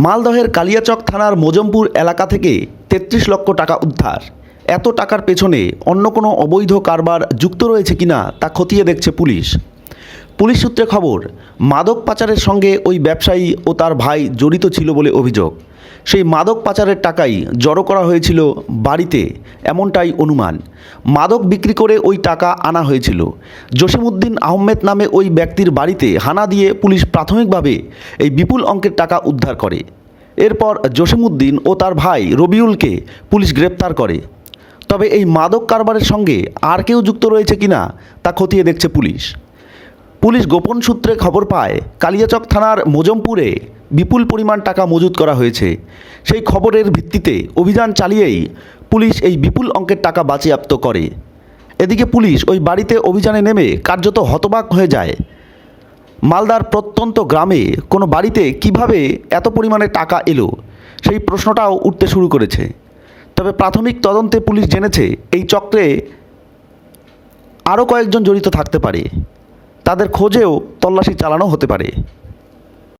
মালদহের কালিয়াচক থানার মোজমপুর এলাকা থেকে ৩৩ লক্ষ টাকা উদ্ধার। এত টাকার পেছনে অন্য কোনো অবৈধ কারবার যুক্ত রয়েছে কিনা তা খতিয়ে দেখছে পুলিশ। পুলিশ সূত্রে খবর, মাদক পাচারের সঙ্গে ওই ব্যবসায়ী ও তার ভাই জড়িত ছিল বলে অভিযোগ। সেই মাদক পাচারের টাকাই জড়ো করা হয়েছিল বাড়িতে, এমনটাই অনুমান। মাদক বিক্রি করে ওই টাকা আনা হয়েছিল। জসিমউদ্দিন আহমেদ নামে ওই ব্যক্তির বাড়িতে হানা দিয়ে পুলিশ প্রাথমিকভাবে এই বিপুল অঙ্কের টাকা উদ্ধার করে। এরপর জসিমউদ্দিন ও তার ভাই রবিউলকে পুলিশ গ্রেপ্তার করে। তবে এই মাদক কারবারের সঙ্গে আর কেউ যুক্ত রয়েছে কিনা তা খতিয়ে দেখছে পুলিশ। পুলিশ গোপন সূত্রে খবর পায়, কালিয়াচক থানার মোজমপুরে বিপুল পরিমাণ টাকা মজুত করা হয়েছে। সেই খবরের ভিত্তিতে অভিযান চালিয়েই পুলিশ এই বিপুল অঙ্কের টাকা বাজেয়াপ্ত করে। এদিকে পুলিশ ওই বাড়িতে অভিযানে নেমে কার্যত হতবাক হয়ে যায়। মালদার প্রত্যন্ত গ্রামে কোনো বাড়িতে কিভাবে এত পরিমাণে টাকা এলো, সেই প্রশ্নটাও উঠতে শুরু করেছে। তবে প্রাথমিক তদন্তে পুলিশ জেনেছে এই চক্রে আরও কয়েকজন জড়িত থাকতে পারে। তাদের খোঁজেও তল্লাশি চালানো হতে পারে।